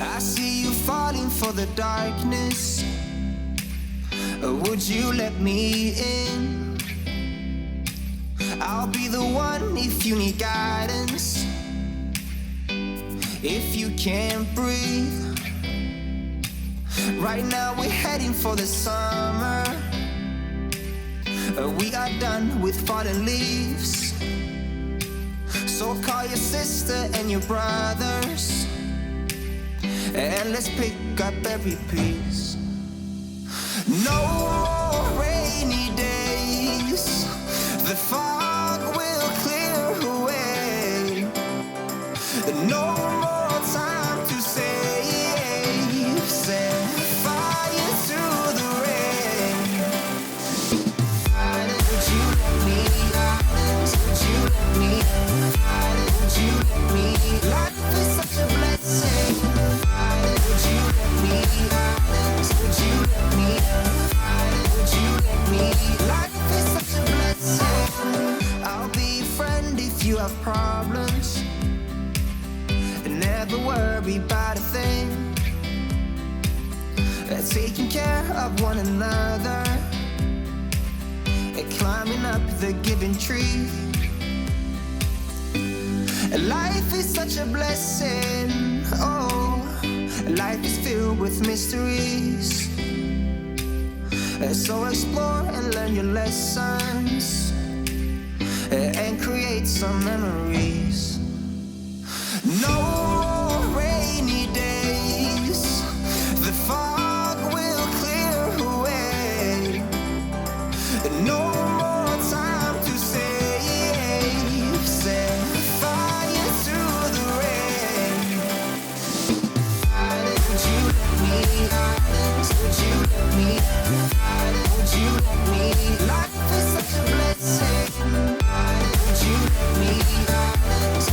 I see you falling for the darkness. Would you let me in? I'll be the one if you need guidance. If you can't breathe. Right now we're heading for the summer. We are done with fallen leaves. So call your sister and your brothers, and let's pick up every piece. No more rainy days. The fog will clear away. No more time to save. Set fire to the rain. Would you let me? Would you let me? Would you let me? Life is such a blessing. Would you let me? Would you let me? Would you let me? Life is such a blessing. I'll be a friend if you have problems. Never worry about a thing. Taking care of one another. Climbing up the given tree. Life is such a blessing. Oh, life is filled with mysteries. So explore and learn your lessons, and create some memories. No more rainy days. The fog will clear away. No more time to save. Set fire to the rain. Would you let me? Would you let me? Would you let me? Life is such a blessing. Would you let me?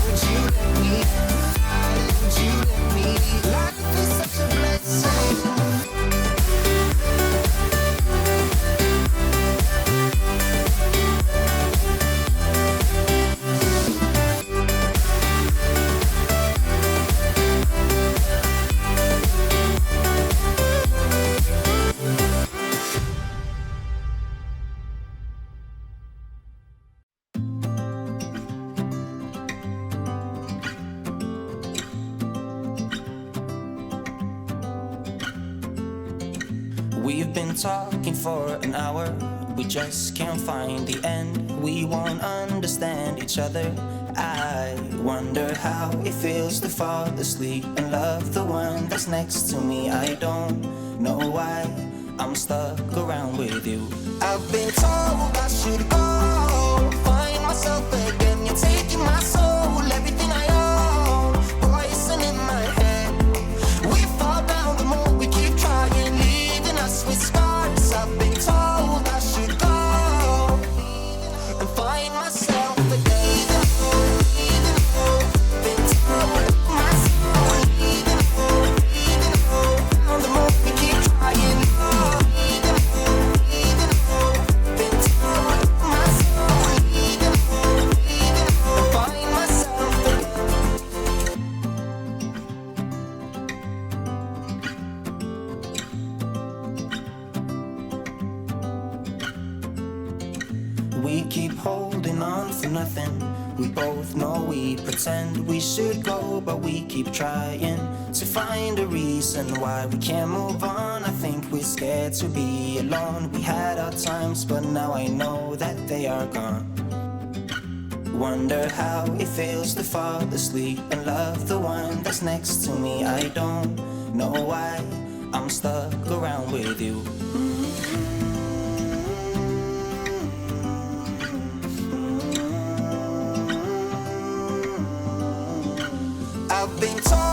Would you let me? Would you let me? Life is such a blessing. We've been talking for an hour. We just can't find the end. We won't understand each other. I wonder how it feels to fall asleep and love the one that's next to me. I don't know why I'm stuck around with you. I've been told I should go find myself again. You're taking my soul, everything I own. nothing. We both know we pretend we should go, but we keep trying to find a reason why we can't move on. I think we're scared to be alone. We had our times, but now I know that they are gone. Wonder how it feels to fall asleep and love the one that's next to me. I don't know why I'm stuck around with you. I've been told